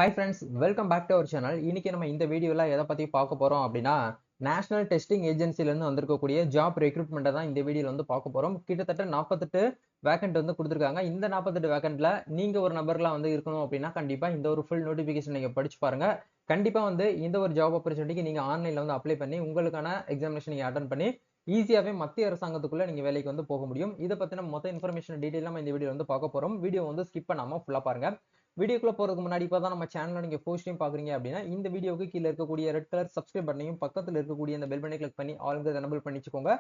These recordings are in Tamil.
Hi friends, welcome back to our channel. இன்னைக்கு நம்ம இந்த வீடியோல எதை பத்தி பார்க்க போறோம் அப்படின்னா, நேஷனல் டெஸ்டிங் ஏஜென்சில இருந்து வந்திருக்கக்கூடிய ஜாப் ரெக்ரூட்மெண்ட்டை தான் இந்த வீடியோல வந்து பார்க்க போறோம். கிட்டத்தட்ட 48 வேக்கன்ட் வந்து குடுத்துருக்காங்க. இந்த 48 வேக்கன்ட்ல நீங்க ஒரு நபர்களா வந்து இருக்கணும் அப்படின்னா, கண்டிப்பா இந்த ஒரு ஃபுல் நோட்டிஃபிகேஷன் நீங்க படிச்சு பாருங்க. கண்டிப்பா வந்து இந்த ஒரு ஜாப் ஆப்பர்ச்சுனிட்டிக்கு நீங்க ஆன்லைன்ல வந்து அப்ளை பண்ணி, உங்களுக்கான எக்ஸாமினேஷன் நீங்க அட்டெண்ட் பண்ணி, ஈஸியாவே மத்திய அரசாங்கத்துக்குள்ள நீங்க வேலைக்கு வந்து போக முடியும். இத பத்தின மொத்த இன்ஃபர்மேஷன் டீடைலா நம்ம இந்த வீடியோல வந்து பார்க்க போறோம். வீடியோ வந்து ஸ்கிப் பண்ணாம ஃபுல்லா பாருங்க. வீடியோக்குள்ள போறதுக்கு முன்னாடி இப்பதான் நம்ம சேனல்ல நீங்க ஃபர்ஸ்ட் டைம் பாக்குறீங்க அப்படின்னா இந்த வீடியோக்கு கீழ இருக்கக்கூடிய ரெட் கலர் சப்ஸ்கிரைப் பட்டனையும் பக்கத்துல இருக்கக்கூடிய இந்த பெல் பட்டனை கிளிக் பண்ணி ஆல்ங்கிறத எனபிள் பண்ணிச்சுக்கோங்க.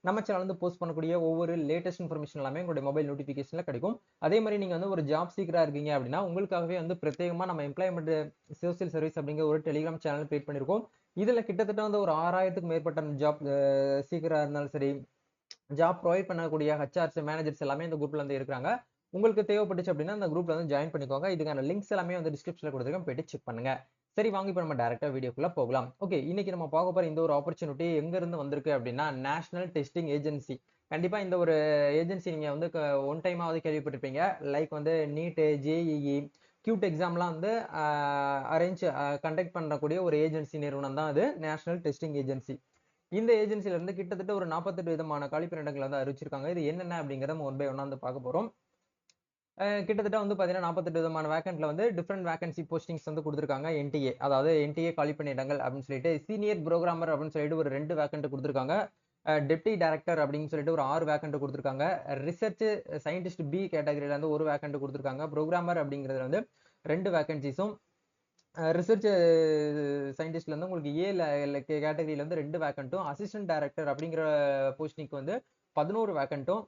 நம்ம சேனல் வந்து போஸ்ட் பண்ணக்கூடிய ஒவ்வொரு லேட்டஸ்ட் இன்ஃபர்மேஷன் எல்லாமே உங்களுடைய மொபைல் நோட்டிபிகேஷன்ல கிடைக்கும். அதே மாதிரி நீங்க வந்து ஒரு ஜாப் சீக்கரா இருக்கீங்க அப்படின்னா உங்களுக்காகவே வந்து பிரத்யேகமா நம்ம எம்ப்ளாய்மெண்ட் சோசியல் சர்வீஸ் அப்படிங்கிற ஒரு டெலிகிராம் சேனல் கிரியேட் பண்ணிருக்கோம். இதுல கிட்டத்தட்ட வந்து ஒரு 6000க்கு மேற்பட்ட ஜாப் சீக்கரா இருந்தாலும் சரி, ஜாப் ப்ரொவைட் பண்ணக்கூடிய ஹெச்ஆர்ஸ் மேனேஜர்ஸ் எல்லாமே இந்த குரூப்ல வந்து இருக்காங்க. உங்களுக்கு தேவைப்பட்டுச்சு அப்படின்னா அந்த குரூப்ல வந்து ஜாயின் பண்ணிக்கோங்க. இதுக்கான லிங்க்ஸ் எல்லாமே வந்து டிஸ்கிரிப்ஷன்ல கொடுத்துருக்கேன், போயிட்டு செக் பண்ணுங்க. சரி, வாங்க இப்ப நம்ம டைரக்டா வீடியோக்குள்ள போகலாம். ஓகே, இன்னைக்கு நம்ம பார்க்க போற இந்த ஒரு ஆப்பர்ச்சுனிட்டி எங்க இருந்து வந்திருக்கு அப்படின்னா, நேஷனல் டெஸ்டிங் ஏஜென்சி. கண்டிப்பா இந்த ஒரு ஏஜென்சி நீங்க வந்து ஒன் டைமாவது கேள்விப்பட்டிருப்பீங்க. லைக் வந்து நீட், ஜேஇஇ, கியூட் எக்ஸாம்லாம் வந்து அரேஞ்ச் கண்டக்ட் பண்ணக்கூடிய ஒரு ஏஜென்சி நிறுவனம் தான் அது நேஷனல் டெஸ்டிங் ஏஜென்சி. இந்த ஏஜென்சில இருந்து கிட்டத்தட்ட ஒரு 48 விதமான காலிப்பணியிடங்களை வந்து அறிவிச்சிருக்காங்க. இது என்னென்ன அப்படிங்கறத ஒன் பை ஒன்னா வந்து பார்க்க போறோம். கிட்டத்தட்ட வந்து பாத்தீங்கன்னா 48 விதமான வேக்கன்ட்ல வந்து டிஃபரெண்ட் வேகன்சி போஸ்டிங்ஸ் வந்து கொடுத்திருக்காங்க. என்டிஏ, அதாவது என்டிஏ காலிப்பணியிடங்கள் அப்படின்னு சொல்லிட்டு சீனியர் புரோகிராமர் அப்படின்னு சொல்லிட்டு ஒரு 2 வேக்கன்ட் கொடுத்திருக்காங்க. டெப்டி டைரக்டர் அப்படின்னு சொல்லிட்டு ஒரு 6 வேக்கன்ட் கொடுத்திருக்காங்க. ரிசர்ச் சயின்டிஸ்ட் பி கேட்டகரியில வந்து ஒரு வேக்கன்ட் கொடுத்திருக்காங்க. புரோகிராமர் அப்படிங்கிறது வந்து 2 வேகன்சிஸும், ரிசர்ச் சயின்டிஸ்ட்ல இருந்து உங்களுக்கு கேட்டகரியில இருந்து 2 வேக்கன்ட்டும், அசிஸ்டன்ட் டைரக்டர் அப்படிங்கிற போஸ்டிங்க்கு வந்து 11 வேக்கன்ட்டும்,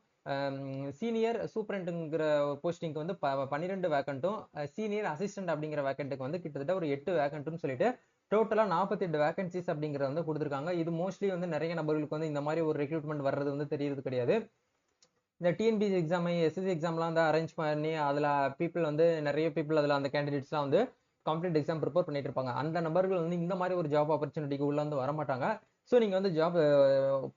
சீனியர் சூப்பரண்டுங்கிற போஸ்டிங்க்கு வந்து 12 வேக்கன்ட்டும், சீனியர் அசிஸ்டன்ட் அப்படிங்கிற வேக்கன்ட்டுக்கு வந்து கிட்டத்தட்ட ஒரு 8 வேக்கன்ட்னு சொல்லிட்டு டோட்டலா 48 வேகன்சிஸ் அப்படிங்கறத வந்து கொடுத்திருக்காங்க. இது மோஸ்ட்லி வந்து நிறைய நபர்களுக்கு வந்து இந்த மாதிரி ஒரு ரெக்ரூட்மெண்ட் வர்றது வந்து தெரியறது கிடையாது. இந்த டிஎன்பிஎஸ்சி எக்ஸாம், எஸ்எஸ்சி எக்ஸாம்லாம் வந்து அரேஞ்ச் பண்ணி அதுல பீப்புள் வந்து நிறைய பீப்புள் அதுல அந்த கேண்டிடேட்ஸ்லாம் வந்து காம்படிட்டிவ் எக்ஸாம் ப்ரிப்பேர் பண்ணிட்டு இருப்பாங்க. அந்த நபர்கள் வந்து இந்த மாதிரி ஒரு ஜாப் ஆப்பர்ச்சுனிட்டிக்கு உள்ள வந்து வரமாட்டாங்க. ஸோ நீங்க வந்து ஜாப்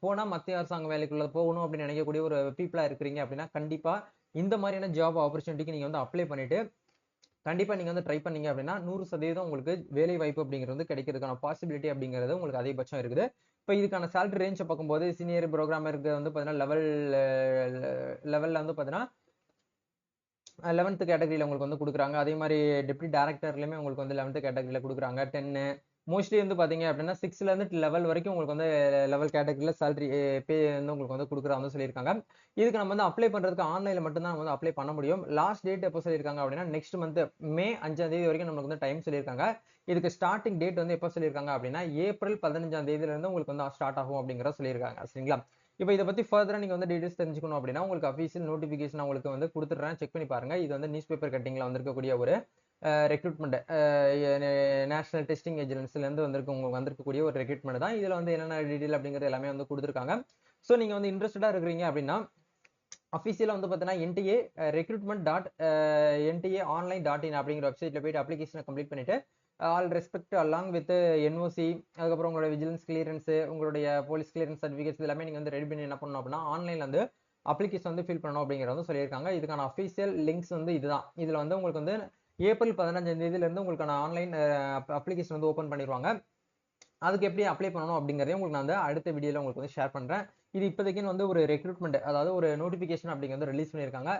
போனா மத்திய அரசாங்க வேலைக்குள்ள போகணும் அப்படின்னு நினைக்கக்கூடிய ஒரு பீப்புளா இருக்கிறீங்க அப்படின்னா கண்டிப்பா இந்த மாதிரியான ஜாப் ஆப்பர்ச்சுனிட்டிக்கு நீங்க வந்து அப்ளை பண்ணிட்டு கண்டிப்பா நீங்க வந்து ட்ரை பண்ணீங்க அப்படின்னா 100% உங்களுக்கு வேலை வாய்ப்பு அப்படிங்கிறது வந்து கிடைக்கிறதுக்கான பாசிபிலிட்டி அப்படிங்கிறது உங்களுக்கு அதிகபட்சம் இருக்குது. இப்போ இதுக்கான சேலரி ரேஞ்சை பார்க்கும்போது சீனியர் ப்ரோக்ராமருக்கு வந்து பார்த்தீங்கன்னா லெவல்ல வந்து பார்த்தீங்கன்னா 11th கேட்டகரியில உங்களுக்கு வந்து கொடுக்குறாங்க. அதே மாதிரி டெப்டி டைரக்டர்லயுமே உங்களுக்கு வந்து 11th கேட்டகரியில கொடுக்குறாங்க. 10 மோஸ்ட்லி வந்து பாத்தீங்க அப்படின்னா 6ல இருந்து லெவல் வரைக்கும் உங்களுக்கு வந்து லெவல் கேட்டகரியில சேலரி பே வந்து உங்களுக்கு வந்து கொடுக்குறதா வந்து சொல்லியிருக்காங்க. இதுக்கு நம்ம வந்து அப்ளை பண்றதுக்கு ஆன்லைன்ல மட்டும் தான் நம்ம வந்து அப்ளை பண்ண முடியும். லாஸ்ட் டேட் எப்போ சொல்லியிருக்காங்க அப்படின்னா நெக்ஸ்ட் மந்த் மே 5ஆம் தேதி வரைக்கும் நமக்கு வந்து டைம் சொல்லியிருக்காங்க. இதுக்கு ஸ்டார்டிங் டேட் வந்து எப்போ சொல்லியிருக்காங்க அப்படின்னா ஏப்ரல் 15ஆம் தேதியில இருந்து உங்களுக்கு வந்து ஸ்டார்ட் ஆகும் அப்படிங்கிற சொல்லியிருக்காங்க. சரிங்களா? இப்போ இதை பத்தி ஃபர்தரா நீங்க வந்து டீடைல்ஸ் தெரிஞ்சுக்கணும் அப்படின்னா உங்களுக்கு அஃபீஷியல் நோட்டிபிகேஷன் உங்களுக்கு வந்து கொடுத்துட்றேன், செக் பண்ணி பாருங்க. இது வந்து நியூஸ் பேப்பர் கட்டிங்ல வந்திருக்கக்கூடிய ஒரு ரெக்ரூட்மெண்ட், நேஷனல் டெஸ்டிங் ஏஜென்சில இருந்து வந்திருக்கக்கூடிய ஒரு ரெக்ரூட்மெண்ட் தான். இதுல வந்து என்னென்ன டீடைல் அப்படிங்கிறது எல்லாமே வந்து கொடுத்துருக்காங்க. ஸோ நீங்க வந்து இன்ட்ரெஸ்டடா இருக்கிறீங்க அப்படின்னா அஃபீஷியலா வந்து பார்த்தீங்கன்னா NDA recruitment dot NDA online dot in அப்படிங்கிற வெப்சைட்ல போயிட்டு அப்ளிகேஷனை கம்ப்ளீட் பண்ணிட்டு all respect along with NOC, அதுக்கப்புறம் உங்களோட விஜிலன்ஸ் கிளியரன்ஸ், உங்களுடைய போலீஸ் கிளியரன்ஸ் சர்டிஃபிகேட்ஸ் எல்லாமே நீங்க வந்து ரெடி பண்ணி என்ன பண்ணணும் அப்படின்னா ஆன்லைன்ல வந்து அப்ளிகேஷன் வந்து ஃபில் பண்ணணும் அப்படிங்கிறத வந்து சொல்லியிருக்காங்க. இதுக்கான அஃபீஷியல் லிங்க்ஸ் வந்து இதுதான். இதுல வந்து உங்களுக்கு வந்து ஏப்ரல் 15ஆம் தேதியில இருந்து உங்களுக்கான ஆன்லைன் அப்ளிகேஷன் வந்து ஓபன் பண்ணிடுவாங்க. அதுக்கு எப்படி அப்ளை பண்ணணும் அப்படிங்கறதையும் உங்களுக்கு நான் வந்து அடுத்த வீடியோல உங்களுக்கு வந்து ஷேர் பண்றேன். இது இப்போதைக்கு வந்து ஒரு ரெக்ரூட்மெண்ட், அதாவது ஒரு நோட்டிபிகேஷன் அப்படிங்கிறது ரிலீஸ் பண்ணியிருக்காங்க.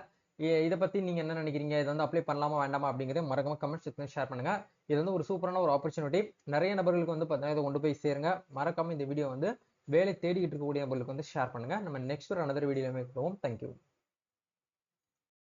இதை பத்தி நீங்க என்ன நினைக்கிறீங்க? இது வந்து அப்ளை பண்ணலாமா வேண்டாமா அப்படிங்கறத மறக்காம கமெண்ட் செக்ஷன்ல ஷேர் பண்ணுங்க. இது வந்து ஒரு சூப்பரான ஒரு ஆப்பர்ச்சுனிட்டி. நிறைய நபர்களுக்கு வந்து பார்த்தீங்கன்னா இதை கொண்டு போய் சேருங்க. மறக்காம இந்த வீடியோ வந்து வேலை தேடிக்கிட்டு இருக்கக்கூடிய நபர்களுக்கு வந்து ஷேர் பண்ணுங்க. நம்ம நெக்ஸ்ட் ஒரு அனதர் வீடியோல மீட் பண்ணுவோம். தேங்க்யூ.